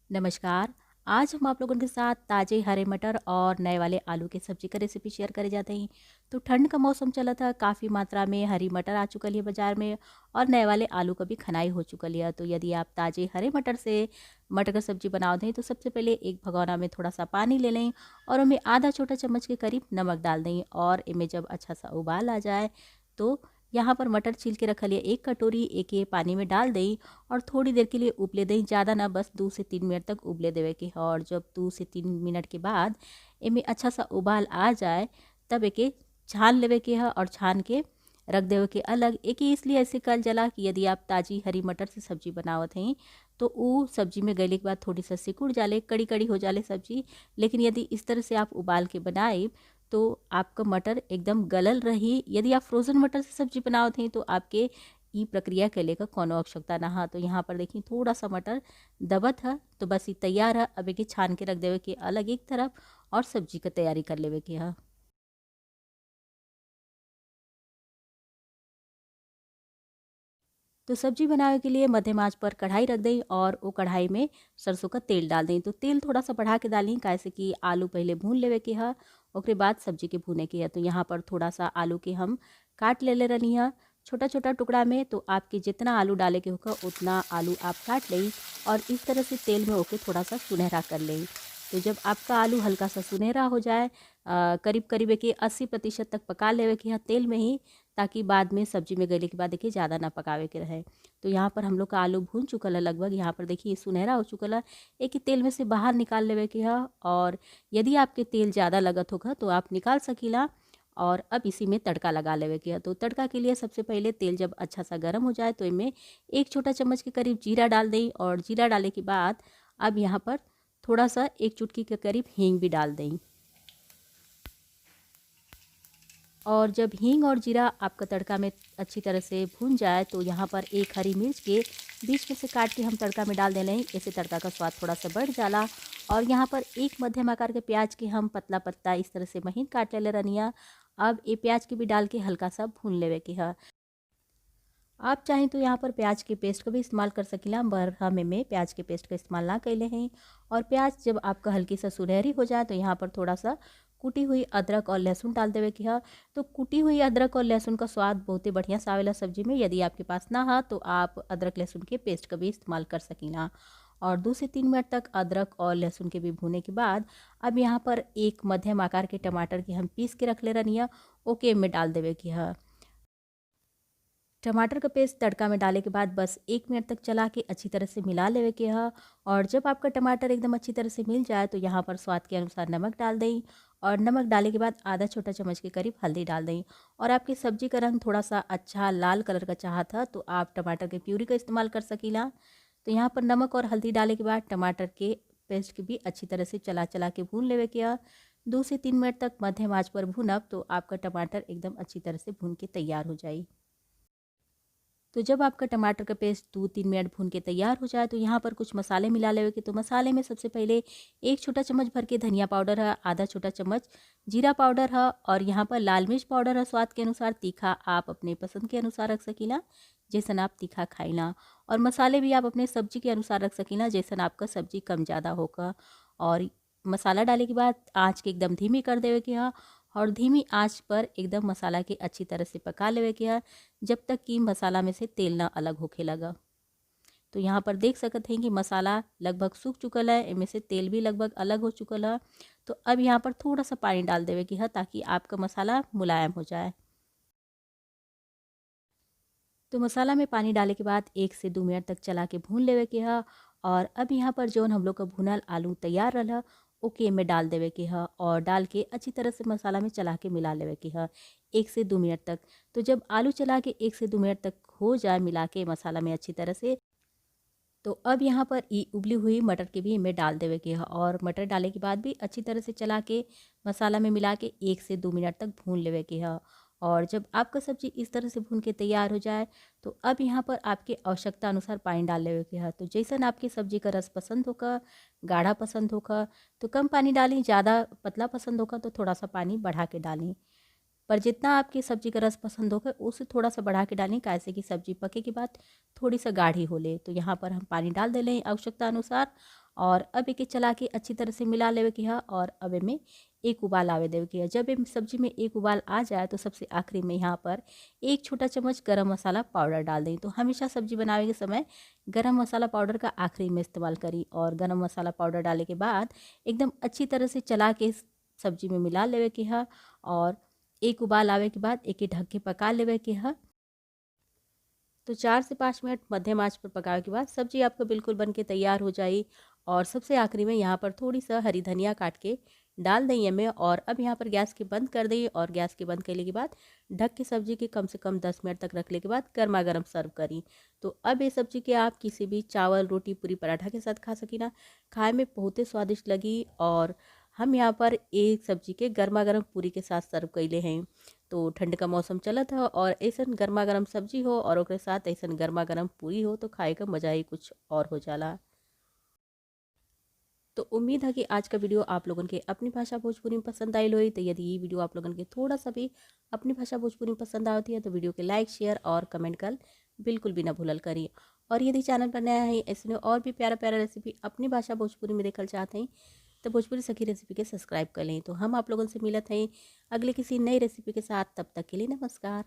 नमस्कार। आज हम आप लोगों के साथ ताज़े हरे मटर और नए वाले आलू की सब्जी का रेसिपी शेयर करे जाते हैं। तो ठंड का मौसम चला था, काफ़ी मात्रा में हरी मटर आ चुकल है बाजार में और नए वाले आलू का भी खनाई हो चुकल है। तो यदि आप ताज़े हरे मटर से मटर का सब्जी बनाओ दें तो सबसे पहले एक भगोना में थोड़ा सा पानी ले लें और उनमें आधा छोटा चम्मच के करीब नमक डाल दें और इनमें जब अच्छा सा उबाल आ जाए तो यहाँ पर मटर छील के रख लिया एक कटोरी, एक ये पानी में डाल दें और थोड़ी देर के लिए उबले दें, ज़्यादा ना, बस 2 से 3 मिनट तक उबले देवे के ह। और जब 2 से 3 मिनट के बाद इनमें अच्छा सा उबाल आ जाए तब एके छान लेवे के ह और छान के रख देवे के अलग। एके इसलिए ऐसे कल जला कि यदि आप ताज़ी हरी मटर से सब्जी बनावत हैं तो ऊ सब्जी में गले के बाद थोड़ी सा सिकुड़ जाले, कड़ी कड़ी हो जाले सब्जी। लेकिन यदि इस तरह से आप उबाल के बनाए तो आपका मटर एकदम गलल रही। यदि आप फ्रोज़न मटर से सब्जी बनावत हैं तो आपके ई प्रक्रिया कैले का कोनो आवश्यकता ना हा। तो यहाँ पर देखिए थोड़ा सा मटर दबत है तो बस ये तैयार है। अब एके छान के रख देवे के अलग एक तरफ और सब्जी का तैयारी कर लेवे के है। तो सब्जी बनावे के लिए मध्यम आंच पर कढ़ाई रख दें और वो कढ़ाई में सरसों का तेल डाल दें। तो तेल थोड़ा सा बढ़ा के डालें, कैसे कि आलू पहले भून लेवे के है ओकरे बाद सब्जी के भूने के है। तो यहाँ पर थोड़ा सा आलू के हम काट ले रही है छोटा छोटा टुकड़ा में। तो आपके जितना आलू डाले के होगा उतना आलू आप काट लें और इस तरह से तेल में होके थोड़ा सा सुनहरा कर लें। तो जब आपका आलू हल्का सा सुनहरा हो जाए, करीब करीब के 80% तक पका लेवे के यहाँ तेल में ही, ताकि बाद में सब्जी में गले के बाद देखिए ज़्यादा ना पकावे के रहे। तो यहाँ पर हम लोग का आलू भून चुकल है लगभग। यहाँ पर देखिए सुनहरा हो चुकल है। एक ही तेल में से बाहर निकाल लेवे के है और यदि आपके तेल ज़्यादा लगत होगा तो आप निकाल सकीला। और अब इसी में तड़का लगा लेवे के है। तो तड़का के लिए सबसे पहले तेल जब अच्छा सा गर्म हो जाए तो इनमें एक छोटा चम्मच के करीब जीरा डाल दें और जीरा डाले के बाद अब यहाँ पर थोड़ा सा एक चुटकी के करीब हींग भी डाल दें। और जब हींग और जीरा आपका तड़का में अच्छी तरह से भून जाए तो यहाँ पर एक हरी मिर्च के बीच में से काट के हम तड़का में डाल दे रहे हैं। इससे तड़का का स्वाद थोड़ा सा बढ़ जाला। और यहाँ पर एक मध्यम आकार के प्याज के हम पतला पत्ता इस तरह से महीन काट ले रनिया। अब ये प्याज के भी डाल के हल्का सा भून लेवे के है। आप चाहें तो यहाँ पर प्याज के पेस्ट का भी इस्तेमाल कर सकीला, पर हम में प्याज के पेस्ट का इस्तेमाल ना कैले हैं। और प्याज जब आपका हल्की सा सुनहरी हो जाए तो यहाँ पर थोड़ा सा कुटी हुई अदरक और लहसुन डाल देवे की है। तो कुटी हुई अदरक और लहसुन का स्वाद बहुत ही बढ़िया सा आवेला सब्जी में। यदि आपके पास ना हो तो आप अदरक लहसुन के पेस्ट का भी इस्तेमाल कर सकीला। और 2 से 3 मिनट तक अदरक और लहसुन के भी भूने के बाद अब यहाँ पर एक मध्यम आकार के टमाटर की हम पीस के रख ले रनिया ओके में डाल देवे की है। टमाटर का पेस्ट तड़का में डाले के बाद बस 1 मिनट तक चला के अच्छी तरह से मिला लेवे के है। और जब आपका टमाटर एकदम अच्छी तरह से मिल जाए तो यहाँ पर स्वाद के अनुसार नमक डाल दें और नमक डाले के बाद आधा छोटा चम्मच के करीब हल्दी डाल दें। और आपकी सब्जी का रंग थोड़ा सा अच्छा लाल कलर का चाहा था तो आप टमाटर के प्यूरी का इस्तेमाल कर सकीला। तो यहाँ पर नमक और हल्दी डाले के बाद टमाटर के पेस्ट की भी अच्छी तरह से चला चला के भून लेवे के है। 2 से 3 मिनट तक मध्यम आंच पर भूनब तो आपका टमाटर एकदम अच्छी तरह से भून के तैयार हो जाए। तो जब आपका टमाटर का पेस्ट 2-3 मिनट भून के तैयार हो जाए तो यहाँ पर कुछ मसाले मिला लेवे के। तो मसाले में सबसे पहले एक छोटा चम्मच भर के धनिया पाउडर है, आधा छोटा चम्मच जीरा पाउडर है और यहाँ पर लाल मिर्च पाउडर है स्वाद के अनुसार। तीखा आप अपने पसंद के अनुसार रख सकीला, जैसन आप तीखा खाइला। और मसाले भी आप अपने सब्जी के अनुसार रख सकीला, जैसन आपका सब्जी कम ज़्यादा होगा। और मसाला डाले के बाद आँच के एकदम धीमी कर देवे के है और धीमी आंच पर एकदम मसाला के अच्छी तरह से पका लेवे के है जब तक कि मसाला में से तेल ना अलग होके लगा। तो यहाँ पर देख सकते हैं कि मसाला लगभग सूख चुकल है, इनमें से तेल भी लगभग अलग हो चुकल है। तो अब यहाँ पर थोड़ा सा पानी डाल देवे की है ताकि आपका मसाला मुलायम हो जाए। तो मसाला में पानी डाले के बाद 1 से 2 मिनट तक चला के भून लेवे के है। और अब यहाँ पर जौन हम लोग का भुनल आलू तैयार रहा ओके में डाल देवे के है और डाल के अच्छी तरह से मसाला में चला के मिला लेवे के है 1 से 2 मिनट तक। तो जब आलू चला के 1 से 2 मिनट तक हो जाए मिला के मसाला में अच्छी तरह से, तो अब यहाँ पर उबली हुई मटर के भी इनमें डाल देवे के है और मटर डाले के बाद भी अच्छी तरह से चला के मसाला में मिला के 1 से 2 मिनट तक भून लेवे के है। और जब आपका सब्जी इस तरह से भून के तैयार हो जाए तो अब यहाँ पर आपके आवश्यकता अनुसार पानी डाल लेवे के है। तो जैसन आपकी सब्जी का रस पसंद होगा, गाढ़ा पसंद होगा तो कम पानी डालें, ज़्यादा पतला पसंद होगा तो थोड़ा सा पानी बढ़ा के डालें। पर जितना आपकी सब्जी का रस पसंद होगा उससे थोड़ा सा बढ़ा के डालें, कैसे कि सब्जी पके के बाद थोड़ी सा गाढ़ी हो ले। तो यहाँ पर हम पानी डाल दे लें आवश्यकता अनुसार और अब एके चला के अच्छी तरह से मिला लेवे के ह और अब एमे एक उबाल आवे देवे के ह। जब एम सब्जी में एक उबाल आ जाए तो सबसे आखिरी में यहाँ पर 1 छोटा चम्मच गरम मसाला पाउडर डाल दें। तो हमेशा सब्जी बनावे के समय गरम मसाला पाउडर का आखिरी में इस्तेमाल करी और गरम मसाला पाउडर डाले के बाद एकदम अच्छी तरह से चला के सब्जी में मिला लेवे के ह और एक उबाल आवे के बाद एके ढक के पका लेवे के ह। तो 4 से 5 मिनट मध्यम आंच पर पकावे के बाद सब्जी आपका बिल्कुल बन के तैयार हो जाई। और सबसे आखिरी में यहाँ पर थोड़ी सा हरी धनिया काट के डाल दें एमे और अब यहाँ पर गैस के बंद कर दें और गैस के बंद करने के बाद ढक के सब्जी के कम से कम 10 मिनट तक रखने के बाद गर्मा गर्म सर्व करी। तो अब ये सब्जी के आप किसी भी चावल रोटी पूरी पराठा के साथ खा सकी ना, खाए में बहुत ही स्वादिष्ट लगी। और हम यहाँ पर एक सब्जी के गर्मा गर्म पूरी के साथ सर्व कैले हैं। तो ठंड का मौसम चलत है और ऐसन गर्मा गर्म सब्जी हो और ओकरे साथ ऐसन गर्मा गर्म पूरी हो तो खाए का मज़ा ही कुछ और हो जाला। तो उम्मीद है कि आज का वीडियो आप लोगन के अपनी भाषा भोजपुरी में पसंद आई होई। तो यदि ये वीडियो आप लोगन के थोड़ा सा भी अपनी भाषा भोजपुरी में पसंद आती है तो वीडियो के लाइक शेयर और कमेंट कर बिल्कुल भी ना भूलल करिए। और यदि चैनल पर नया है ऐसे और भी प्यारा प्यारा रेसिपी अपनी भाषा भोजपुरी में देखल चाहते हैं तो भोजपुरी सखी रेसिपी के सब्सक्राइब कर लें। तो हम आप लोगों से मिलत हैं अगले किसी नई रेसिपी के साथ, तब तक के लिए नमस्कार।